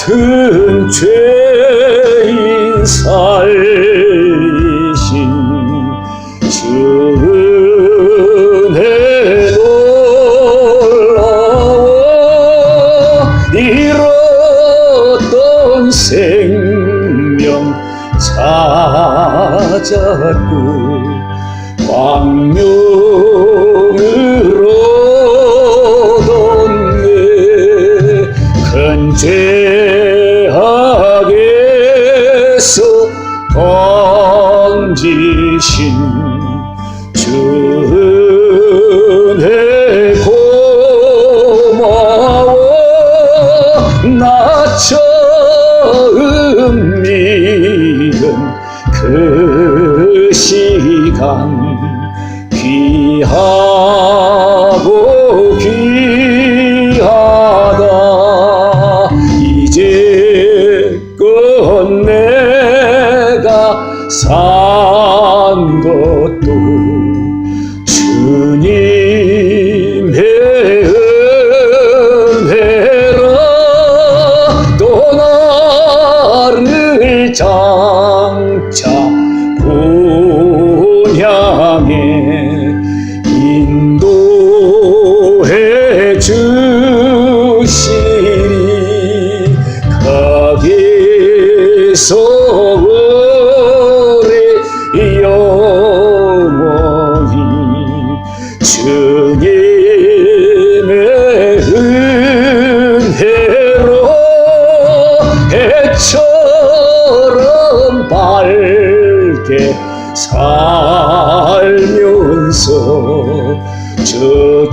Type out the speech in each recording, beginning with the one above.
같은 죄인 살리신 주 은혜 놀라워 잃었던 생명 찾았고 광명을 얻었네 큰 죄악에서 건지신 주 은혜 고마워 나 처음 믿은 그 시간 귀하고 귀하다 이제껏 내가 산 것도 주님의 은혜라 또 나를 장차 본향에 인도해 주시리 가게서 오래 영원히 주님의 은혜로 해처럼 밝게 살면서 주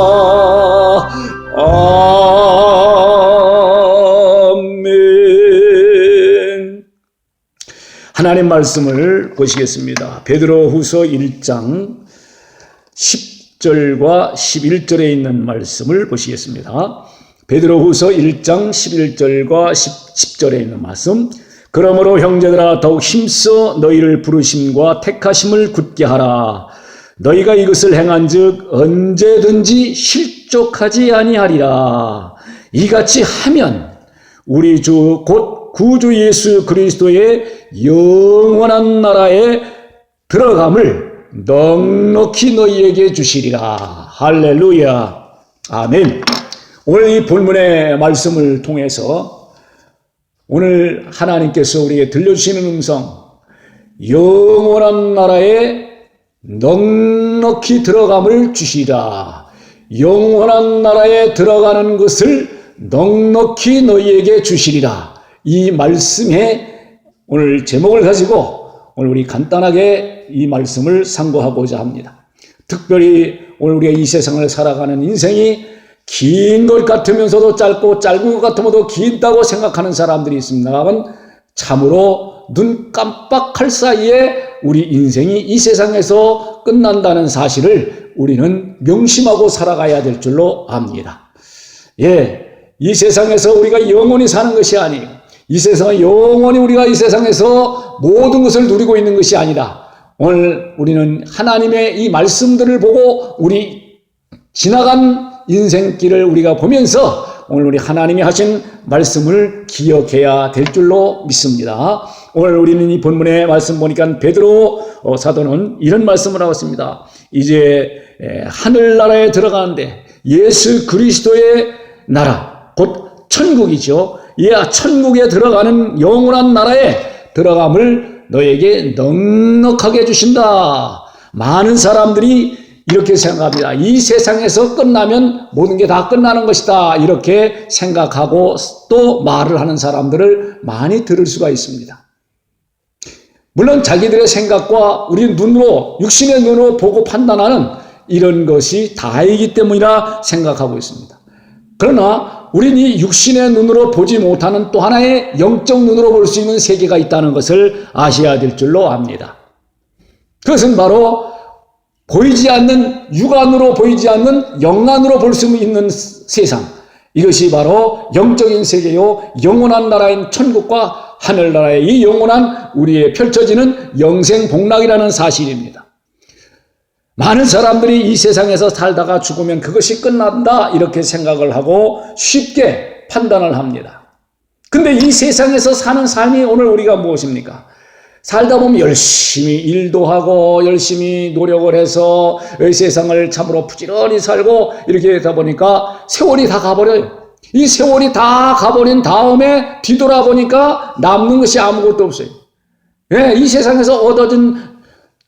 찬양하리라. 아멘. 하나님 말씀을 보시겠습니다. 베드로후서 1장 10절과 11절에 있는 말씀을 보시겠습니다. 베드로후서 1장 11절과 10절에 있는 말씀. 그러므로 형제들아 더욱 힘써 너희를 부르심과 택하심을 굳게 하라. 너희가 이것을 행한즉 언제든지 실족하지 아니하리라. 이같이 하면 우리 주 곧 구주 예수 그리스도의 영원한 나라에 들어감을 넉넉히 너희에게 주시리라. 할렐루야. 아멘. 오늘 이 본문의 말씀을 통해서 오늘 하나님께서 우리에게 들려주시는 음성, 영원한 나라에 넉넉히 들어감을 주시라. 영원한 나라에 들어가는 것을 넉넉히 너희에게 주시리라. 이 말씀의 오늘 제목을 가지고 오늘 우리 간단하게 이 말씀을 상고하고자 합니다. 특별히 오늘 우리가 이 세상을 살아가는 인생이 긴 것 같으면서도 짧고 짧은 것 같으면서도 길다고 생각하는 사람들이 있습니다만 참으로 눈 깜빡할 사이에 우리 인생이 이 세상에서 끝난다는 사실을 우리는 명심하고 살아가야 될 줄로 압니다. 이 세상에서 우리가 영원히 사는 것이 아니에요. 이 세상은 영원히 우리가 이 세상에서 모든 것을 누리고 있는 것이 아니라 오늘 우리는 하나님의 이 말씀들을 보고 우리 지나간 인생길을 우리가 보면서 오늘 우리 하나님이 하신 말씀을 기억해야 될 줄로 믿습니다. 오늘 우리는 이 본문의 말씀 보니까 베드로 사도는 이런 말씀을 하고 있습니다. 이제 하늘나라에 들어가는데 예수 그리스도의 나라 곧 천국이죠. 천국에 들어가는 영원한 나라에 들어감을 너에게 넉넉하게 주신다. 많은 사람들이 이렇게 생각합니다. 이 세상에서 끝나면 모든 게 다 끝나는 것이다. 이렇게 생각하고 또 말을 하는 사람들을 많이 들을 수가 있습니다. 물론 자기들의 생각과 우리 눈으로, 육신의 눈으로 보고 판단하는 이런 것이 다이기 때문이라 생각하고 있습니다. 그러나 우리는 이 육신의 눈으로 보지 못하는 또 하나의 영적 눈으로 볼 수 있는 세계가 있다는 것을 아셔야 될 줄로 압니다. 그것은 바로 보이지 않는, 육안으로 보이지 않는 영안으로 볼 수 있는 세상, 이것이 바로 영적인 세계요 영원한 나라인 천국과 하늘나라의 이 영원한 우리의 펼쳐지는 영생복락이라는 사실입니다. 많은 사람들이 이 세상에서 살다가 죽으면 그것이 끝난다 이렇게 생각을 하고 쉽게 판단을 합니다. 근데 이 세상에서 사는 삶이 오늘 우리가 무엇입니까? 살다 보면 열심히 일도 하고 열심히 노력을 해서 이 세상을 참으로 부지런히 살고 이렇게 하다 보니까 세월이 다 가버려요. 이 세월이 다 가버린 다음에 뒤돌아보니까 남는 것이 아무것도 없어요. 예, 이 세상에서 얻어진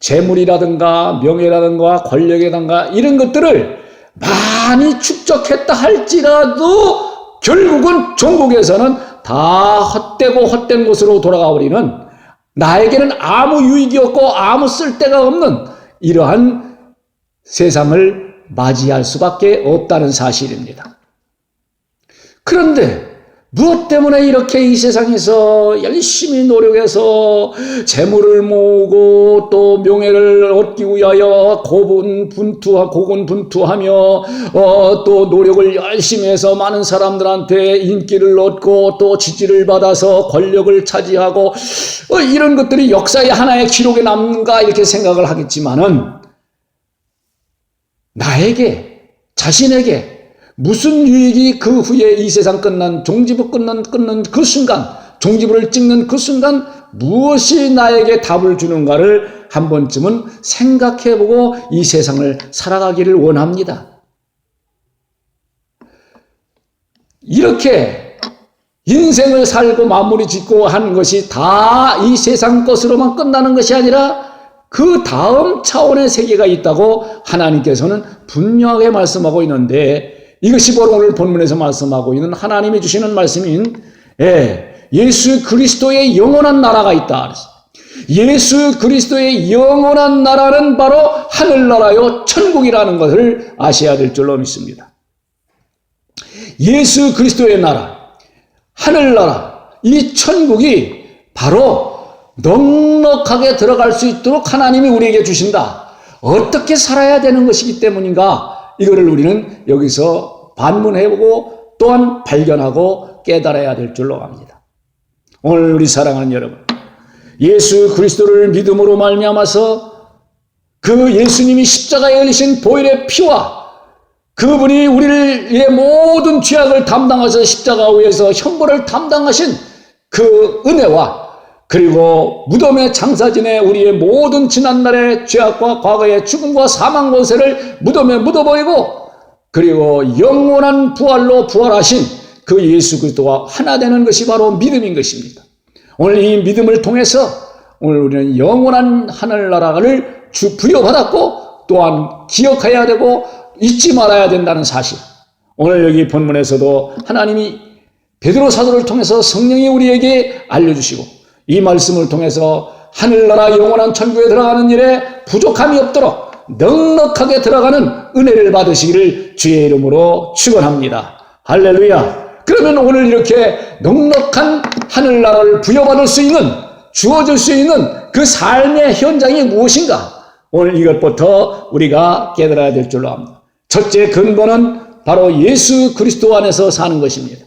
재물이라든가 명예라든가 권력이라든가 이런 것들을 많이 축적했다 할지라도 결국은 종국에서는 다 헛되고 헛된 곳으로 돌아가 버리는, 나에게는 아무 유익이 없고 아무 쓸데가 없는 이러한 세상을 맞이할 수밖에 없다는 사실입니다. 그런데 무엇 때문에 이렇게 이 세상에서 열심히 노력해서 재물을 모으고 또 명예를 얻기 위하여 고군분투하며 또 노력을 열심히 해서 많은 사람들한테 인기를 얻고 또 지지를 받아서 권력을 차지하고 이런 것들이 역사의 하나의 기록에 남는가 이렇게 생각을 하겠지만은, 나에게, 자신에게 무슨 유익이 그 후에 이 세상 끝난 종지부 끊는 그 순간, 종지부를 찍는 그 순간 무엇이 나에게 답을 주는가를 한 번쯤은 생각해보고 이 세상을 살아가기를 원합니다. 이렇게 인생을 살고 마무리 짓고 하는 것이 다 이 세상 것으로만 끝나는 것이 아니라 그 다음 차원의 세계가 있다고 하나님께서는 분명하게 말씀하고 있는데, 이것이 바로 오늘 본문에서 말씀하고 있는 하나님이 주시는 말씀인 예수 그리스도의 영원한 나라가 있다. 예수 그리스도의 영원한 나라는 바로 하늘나라요 천국이라는 것을 아셔야 될 줄로 믿습니다. 예수 그리스도의 나라, 하늘나라, 이 천국이 바로 넉넉하게 들어갈 수 있도록 하나님이 우리에게 주신다. 어떻게 살아야 되는 것이기 때문인가? 이거를 우리는 여기서 반문해보고 또한 발견하고 깨달아야 될 줄로 압니다. 오늘 우리 사랑하는 여러분, 예수 그리스도를 믿음으로 말미암아서 그 예수님이 십자가에 흘리신 보혈의 피와 그분이 우리의 모든 죄악을 담당하셔서 십자가 위에서 형벌을 담당하신 그 은혜와, 그리고 무덤의 장사진에 우리의 모든 지난날의 죄악과 과거의 죽음과 사망 권세를 무덤에 묻어버리고, 그리고 영원한 부활로 부활하신 그 예수 그리스도와 하나 되는 것이 바로 믿음인 것입니다. 오늘 이 믿음을 통해서 오늘 우리는 영원한 하늘나라를 부여받았고 또한 기억해야 되고 잊지 말아야 된다는 사실, 오늘 여기 본문에서도 하나님이 베드로 사도를 통해서 성령이 우리에게 알려주시고 이 말씀을 통해서 하늘나라 영원한 천국에 들어가는 일에 부족함이 없도록 넉넉하게 들어가는 은혜를 받으시기를 주의 이름으로 축원합니다. 할렐루야. 그러면 오늘 이렇게 넉넉한 하늘나라를 부여받을 수 있는, 주어질 수 있는 그 삶의 현장이 무엇인가? 오늘 이것부터 우리가 깨달아야 될 줄로 압니다. 첫째 근본은 바로 예수 그리스도 안에서 사는 것입니다.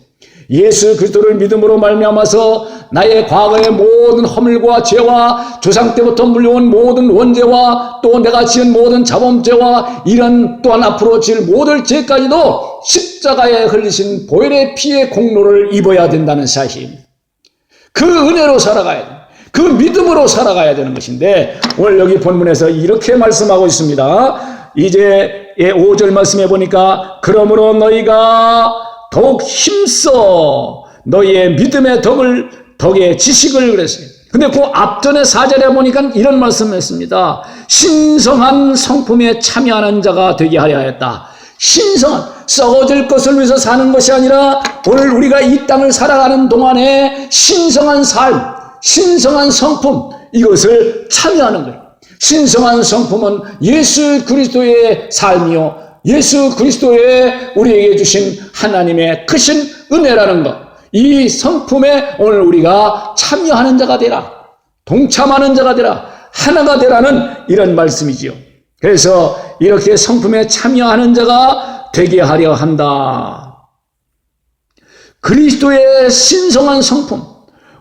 예수 그리스도를 믿음으로 말미암아서 나의 과거의 모든 허물과 죄와 조상 때부터 물려온 모든 원죄와 또 내가 지은 모든 자범죄와 이런 또한 앞으로 지을 모든 죄까지도 십자가에 흘리신 보혈의 피의 공로를 입어야 된다는 사실입니다. 그 은혜로 살아가야 돼. 그 믿음으로 살아가야 되는 것인데, 오늘 여기 본문에서 이렇게 말씀하고 있습니다. 이제 5절 말씀해 보니까 그러므로 너희가 더욱 힘써 너희의 믿음의 덕의 지식을 그랬어요. 근데 그 앞전에 4절에 보니까 이런 말씀을 했습니다. 신성한 성품에 참여하는 자가 되게 하려 했다. 신성한, 썩어질 것을 위해서 사는 것이 아니라 오늘 우리가 이 땅을 살아가는 동안에 신성한 삶, 신성한 성품, 이것을 참여하는 거예요. 신성한 성품은 예수 그리스도의 삶이요, 예수 그리스도의 우리에게 주신 하나님의 크신 은혜라는 것, 이 성품에 오늘 우리가 참여하는 자가 되라, 동참하는 자가 되라, 하나가 되라는 이런 말씀이지요. 그래서 이렇게 성품에 참여하는 자가 되게 하려 한다. 그리스도의 신성한 성품,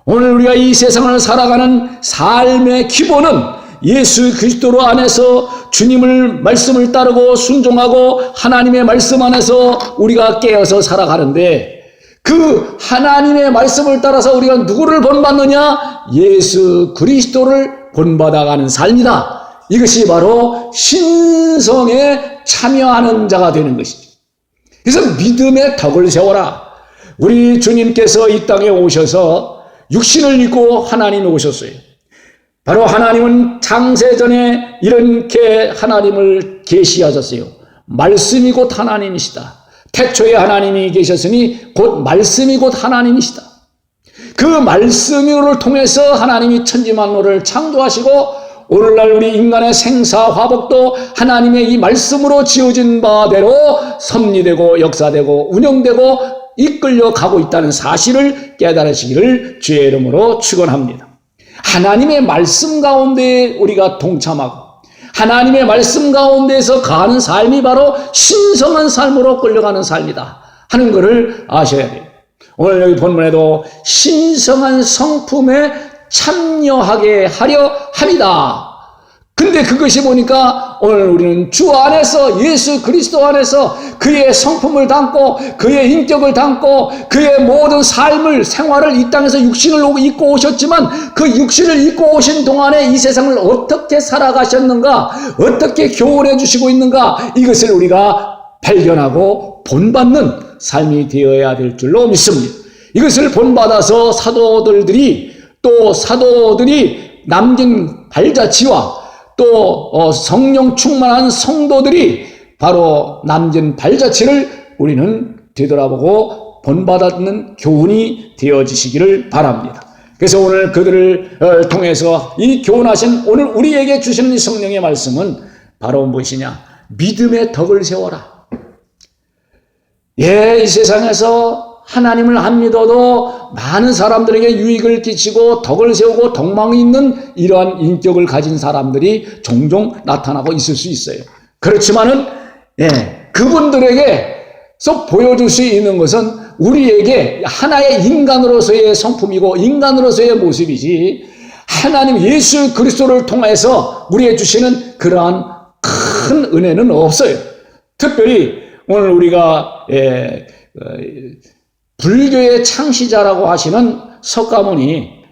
오늘 우리가 이 세상을 살아가는 삶의 기본은 예수 그리스도 안에서 주님을 말씀을 따르고 순종하고 하나님의 말씀 안에서 우리가 깨어서 살아가는데, 그 하나님의 말씀을 따라서 우리가 누구를 본받느냐? 예수 그리스도를 본받아가는 삶이다. 이것이 바로 신성에 참여하는 자가 되는 것이죠. 그래서 믿음의 덕을 세워라. 우리 주님께서 이 땅에 오셔서 육신을 입고 하나님이 오셨어요. 바로 하나님은 창세전에 이렇게 하나님을 계시하셨어요. 말씀이 곧 하나님이시다. 태초에 하나님이 계셨으니 곧 말씀이 곧 하나님이시다. 그 말씀을 통해서 하나님이 천지만물을 창조하시고 오늘날 우리 인간의 생사화복도 하나님의 이 말씀으로 지어진 바대로 섭리되고 역사되고 운영되고 이끌려 가고 있다는 사실을 깨달으시기를 주의 이름으로 축원합니다. 하나님의 말씀 가운데 우리가 동참하고 하나님의 말씀 가운데에서 가는 삶이 바로 신성한 삶으로 끌려가는 삶이다 하는 것을 아셔야 돼요. 오늘 여기 본문에도 신성한 성품에 참여하게 하려 함이다. 근데 그것이 보니까 오늘 우리는 주 안에서 예수 그리스도 안에서 그의 성품을 담고 그의 인격을 담고 그의 모든 삶을 생활을 이 땅에서 육신을 입고 오셨지만 그 육신을 입고 오신 동안에 이 세상을 어떻게 살아가셨는가, 어떻게 교훈해 주시고 있는가, 이것을 우리가 발견하고 본받는 삶이 되어야 될 줄로 믿습니다. 이것을 본받아서 사도들이 남긴 발자취와 또 성령 충만한 성도들이 바로 남긴 발자취를 우리는 되돌아보고 본받는 교훈이 되어지시기를 바랍니다. 그래서 오늘 그들을 통해서 이 교훈하신 오늘 우리에게 주시는 성령의 말씀은 바로 무엇이냐? 믿음의 덕을 세워라. 이 세상에서 하나님을 안 믿어도 많은 사람들에게 유익을 끼치고 덕을 세우고 덕망이 있는 이러한 인격을 가진 사람들이 종종 나타나고 있을 수 있어요. 그렇지만은 그분들에게서 보여줄 수 있는 것은 우리에게 하나의 인간으로서의 성품이고 인간으로서의 모습이지, 하나님 예수 그리스도를 통해서 우리에게 주시는 그러한 큰 은혜는 없어요. 특별히 오늘 우리가 불교의 창시자라고 하시는 석가모니,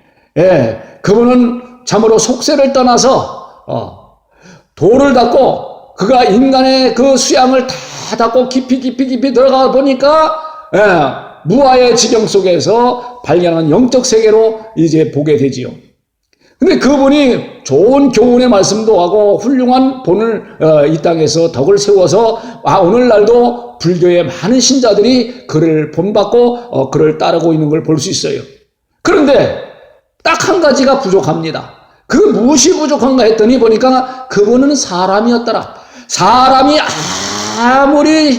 그분은 참으로 속세를 떠나서 도를 닦고 그가 인간의 그 수양을 다 닦고 깊이 들어가 보니까 무아의 지경 속에서 발견한 영적 세계로 이제 보게 되지요. 근데 그분이 좋은 교훈의 말씀도 하고 훌륭한 본을 이 땅에서 덕을 세워서 오늘날도 불교의 많은 신자들이 그를 본받고 그를 따르고 있는 걸 볼 수 있어요. 그런데 딱 한 가지가 부족합니다. 그 무엇이 부족한가 했더니 보니까 그분은 사람이었더라. 사람이 아무리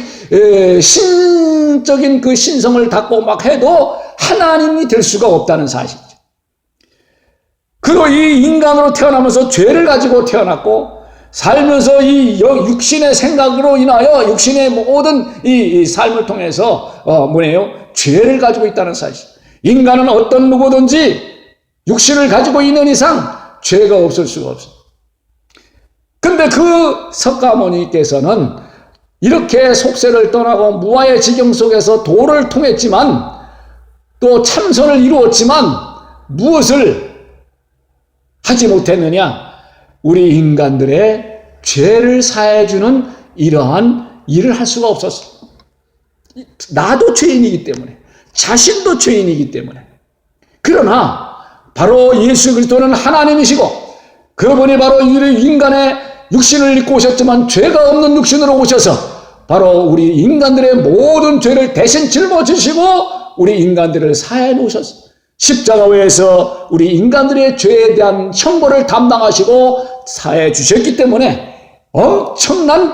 신적인 그 신성을 닦고 막 해도 하나님이 될 수가 없다는 사실이죠. 그리고 이 인간으로 태어나면서 죄를 가지고 태어났고 살면서 이 육신의 생각으로 인하여 육신의 모든 이 삶을 통해서 죄를 가지고 있다는 사실. 인간은 어떤 누구든지 육신을 가지고 있는 이상 죄가 없을 수가 없어요. 근데 그 석가모니께서는 이렇게 속세를 떠나고 무아의 지경 속에서 도를 통했지만 또 참선을 이루었지만 무엇을 하지 못했느냐? 우리 인간들의 죄를 사해주는 이러한 일을 할 수가 없었어. 나도 죄인이기 때문에, 자신도 죄인이기 때문에. 그러나 바로 예수 그리스도는 하나님이시고 그분이 바로 인간의 육신을 입고 오셨지만 죄가 없는 육신으로 오셔서 바로 우리 인간들의 모든 죄를 대신 짊어지시고 우리 인간들을 사해 놓으셨어요. 십자가에서 우리 인간들의 죄에 대한 형벌을 담당하시고 사해 주셨기 때문에 엄청난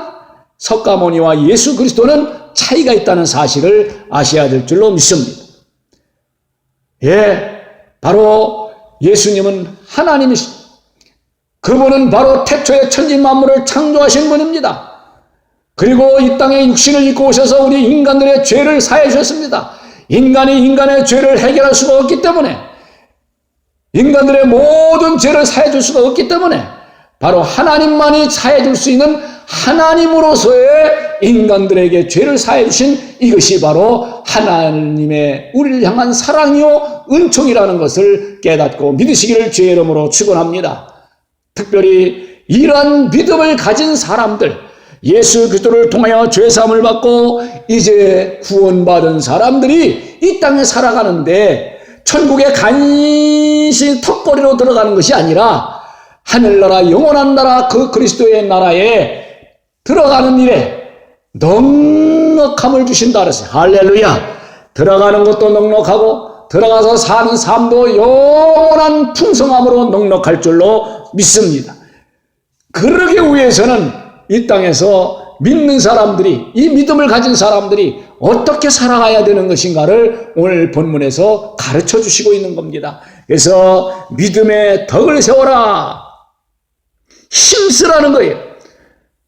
석가모니와 예수 그리스도는 차이가 있다는 사실을 아셔야 될 줄로 믿습니다. 바로 예수님은 하나님이십니다. 그분은 바로 태초에 천지 만물을 창조하신 분입니다. 그리고 이 땅에 육신을 입고 오셔서 우리 인간들의 죄를 사해 주셨습니다. 인간이 인간의 죄를 해결할 수가 없기 때문에, 인간들의 모든 죄를 사해 줄 수가 없기 때문에 바로 하나님만이 사해 줄 수 있는 하나님으로서의 인간들에게 죄를 사해 주신 이것이 바로 하나님의 우리를 향한 사랑이요 은총이라는 것을 깨닫고 믿으시기를 주의 이름으로 축원합니다. 특별히 이러한 믿음을 가진 사람들, 예수 그리스도를 통하여 죄 사함을 받고 이제 구원받은 사람들이 이 땅에 살아가는데 천국의 간신 턱걸이로 들어가는 것이 아니라 하늘나라 영원한 나라 그 그리스도의 나라에 들어가는 일에 넉넉함을 주신다 그랬어요. 할렐루야. 들어가는 것도 넉넉하고 들어가서 사는 삶도 영원한 풍성함으로 넉넉할 줄로 믿습니다. 그러기 위해서는 이 땅에서 믿는 사람들이, 이 믿음을 가진 사람들이 어떻게 살아가야 되는 것인가를 오늘 본문에서 가르쳐 주시고 있는 겁니다. 그래서 믿음의 덕을 세워라. 힘쓰라는 거예요.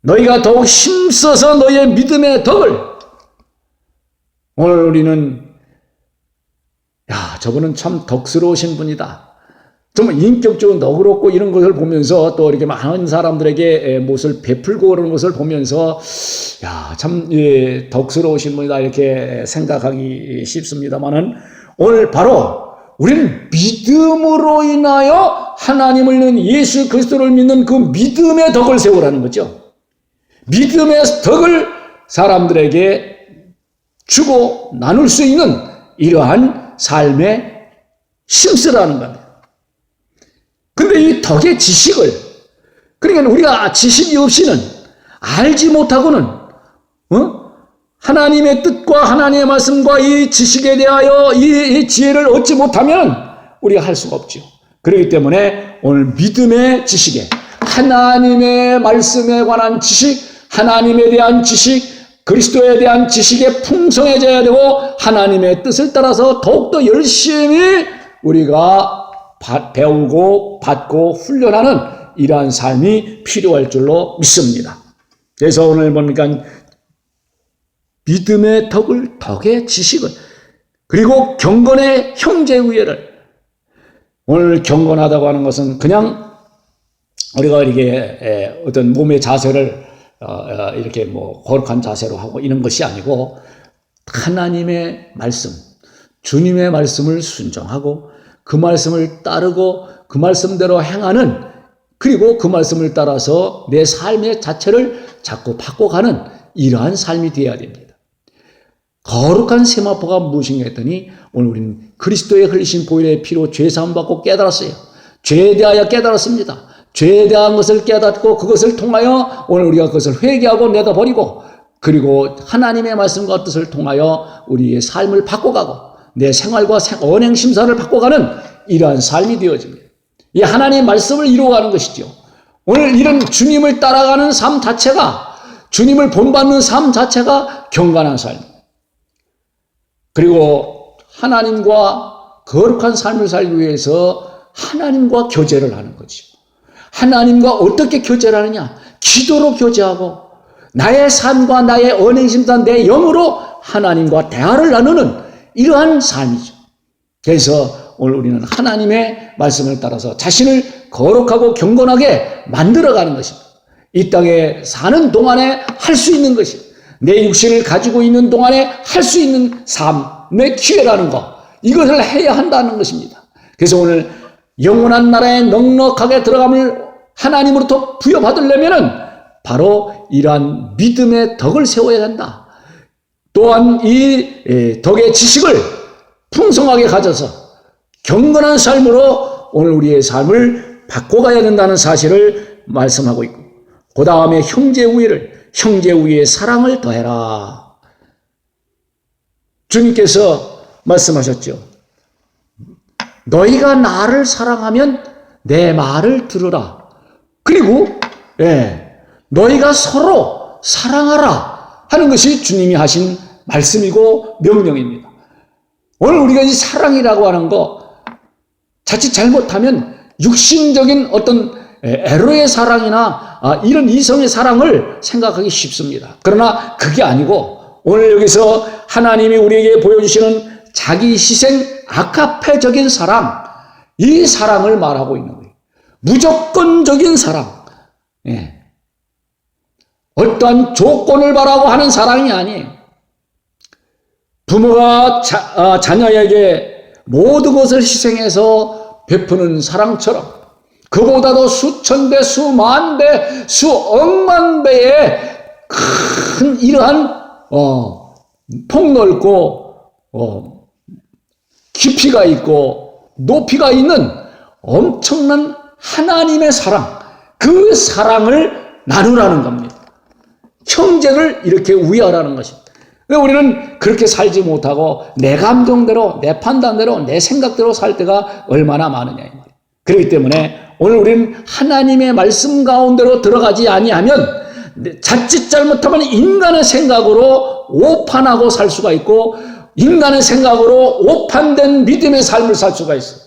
너희가 더욱 힘써서 너희의 믿음의 덕을. 오늘 우리는 저분은 참 덕스러우신 분이다. 정말 인격적으로 너그럽고 이런 것을 보면서 또 이렇게 많은 사람들에게 무엇을 베풀고 그러는 것을 보면서 참 덕스러우신 분이다 이렇게 생각하기 쉽습니다만은 오늘 바로 우리는 믿음으로 인하여 하나님을 믿는 예수 그리스도를 믿는 그 믿음의 덕을 세우라는 거죠. 믿음의 덕을 사람들에게 주고 나눌 수 있는 이러한 삶에 힘쓰라는 겁니다. 근데 이 덕의 지식을, 그러니까 우리가 지식이 없이는, 알지 못하고는 하나님의 뜻과 하나님의 말씀과 이 지식에 대하여 이 지혜를 얻지 못하면 우리가 할 수가 없죠. 그렇기 때문에 오늘 믿음의 지식에, 하나님의 말씀에 관한 지식, 하나님에 대한 지식, 그리스도에 대한 지식에 풍성해져야 되고 하나님의 뜻을 따라서 더욱더 열심히 우리가 배우고 받고 훈련하는 이러한 삶이 필요할 줄로 믿습니다. 그래서 오늘 보니까 믿음의 덕의 지식을, 그리고 경건의 형제우애를. 오늘 경건하다고 하는 것은 그냥 우리가 이렇게 어떤 몸의 자세를 이렇게 거룩한 자세로 하고 이런 것이 아니고 하나님의 말씀, 주님의 말씀을 순종하고 그 말씀을 따르고 그 말씀대로 행하는, 그리고 그 말씀을 따라서 내 삶의 자체를 자꾸 바꿔가는 이러한 삶이 되어야 됩니다. 거룩한 세마포가 무엇인가 했더니 오늘 우리는 그리스도의 흘리신 보혈의 피로 죄사함 받고 깨달았어요. 죄에 대하여 깨달았습니다. 죄에 대한 것을 깨닫고 그것을 통하여 오늘 우리가 그것을 회개하고 내다버리고, 그리고 하나님의 말씀과 뜻을 통하여 우리의 삶을 바꿔가고 내 생활과 언행 심사를 바꿔가는 이러한 삶이 되어집니다. 이 하나님의 말씀을 이루어가는 것이죠. 오늘 이런 주님을 따라가는 삶 자체가, 주님을 본받는 삶 자체가 경건한 삶입니다. 그리고 하나님과 거룩한 삶을 살기 위해서 하나님과 교제를 하는 거죠. 하나님과 어떻게 교제를 하느냐? 기도로 교제하고 나의 삶과 나의 언행심과 내 영으로 하나님과 대화를 나누는 이러한 삶이죠. 그래서 오늘 우리는 하나님의 말씀을 따라서 자신을 거룩하고 경건하게 만들어가는 것입니다. 이 땅에 사는 동안에 할 수 있는 것이, 내 육신을 가지고 있는 동안에 할 수 있는 삶의 기회라는 것, 이것을 해야 한다는 것입니다. 그래서 오늘 영원한 나라에 넉넉하게 들어감을 하나님으로부터 부여받으려면 바로 이러한 믿음의 덕을 세워야 한다. 또한 이 덕의 지식을 풍성하게 가져서 경건한 삶으로 오늘 우리의 삶을 바꿔가야 된다는 사실을 말씀하고 있고, 그 다음에 형제우애의 사랑을 더해라. 주님께서 말씀하셨죠. 너희가 나를 사랑하면 내 말을 들으라. 그리고 너희가 서로 사랑하라 하는 것이 주님이 하신 말씀이고 명령입니다. 오늘 우리가 이 사랑이라고 하는 거 자칫 잘못하면 육신적인 어떤 에로의 사랑이나 이런 이성의 사랑을 생각하기 쉽습니다. 그러나 그게 아니고 오늘 여기서 하나님이 우리에게 보여주시는 자기 희생 아카페적인 사랑, 이 사랑을 말하고 있는 거예요. 무조건적인 사랑, 예. 어떠한 조건을 바라고 하는 사랑이 아니에요. 부모가 자녀에게 모든 것을 희생해서 베푸는 사랑처럼 그보다도 수천 배, 수만 배, 수억만 배의 큰 이러한 폭넓고 깊이가 있고 높이가 있는 엄청난 하나님의 사랑, 그 사랑을 나누라는 겁니다. 형제를 이렇게 우애하라는 것입니다. 우리는 그렇게 살지 못하고 내 감정대로, 내 판단대로, 내 생각대로 살 때가 얼마나 많으냐 이 말이에요. 그렇기 때문에 오늘 우리는 하나님의 말씀 가운데로 들어가지 아니하면 자칫 잘못하면 인간의 생각으로 오판하고 살 수가 있고 인간의 생각으로 오판된 믿음의 삶을 살 수가 있어요.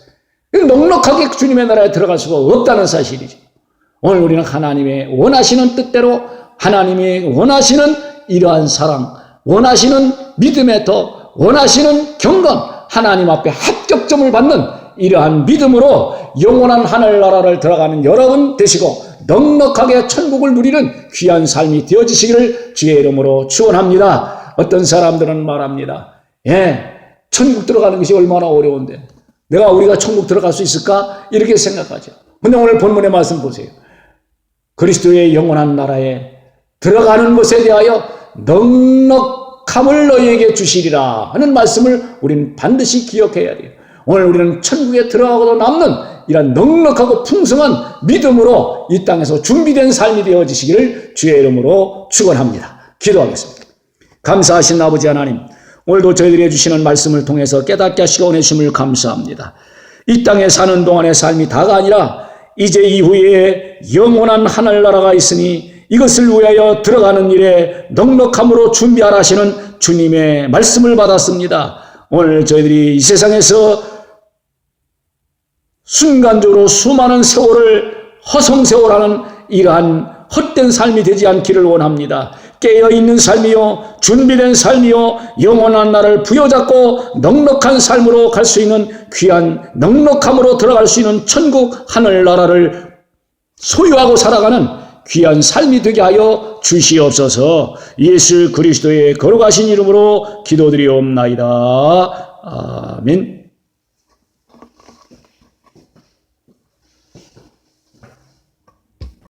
넉넉하게 주님의 나라에 들어갈 수가 없다는 사실이죠. 오늘 우리는 하나님의 원하시는 뜻대로 하나님이 원하시는 이러한 사랑, 원하시는 믿음의 더, 원하시는 경건, 하나님 앞에 합격점을 받는 이러한 믿음으로 영원한 하늘나라를 들어가는 여러분 되시고 넉넉하게 천국을 누리는 귀한 삶이 되어지시기를 주의 이름으로 축원합니다. 어떤 사람들은 말합니다. 천국 들어가는 것이 얼마나 어려운데 우리가 천국 들어갈 수 있을까? 이렇게 생각하죠. 근데 오늘 본문의 말씀 보세요. 그리스도의 영원한 나라에 들어가는 것에 대하여 넉넉함을 너희에게 주시리라 하는 말씀을 우리는 반드시 기억해야 돼요. 오늘 우리는 천국에 들어가고도 남는 이런 넉넉하고 풍성한 믿음으로 이 땅에서 준비된 삶이 되어지시기를 주의 이름으로 축원합니다. 기도하겠습니다. 감사하신 아버지 하나님, 오늘도 저희들이 해주시는 말씀을 통해서 깨닫게 하시고 은혜 주심을 감사합니다. 이 땅에 사는 동안의 삶이 다가 아니라 이제 이후에 영원한 하늘나라가 있으니 이것을 위하여 들어가는 일에 넉넉함으로 준비하라 하시는 주님의 말씀을 받았습니다. 오늘 저희들이 이 세상에서 순간적으로 수많은 세월을 허송세월하는 이러한 헛된 삶이 되지 않기를 원합니다. 깨어있는 삶이요, 준비된 삶이요, 영원한 나를 부여잡고 넉넉한 삶으로 갈 수 있는 귀한 넉넉함으로 들어갈 수 있는 천국 하늘나라를 소유하고 살아가는 귀한 삶이 되게 하여 주시옵소서. 예수 그리스도의 거룩하신 이름으로 기도드리옵나이다. 아멘.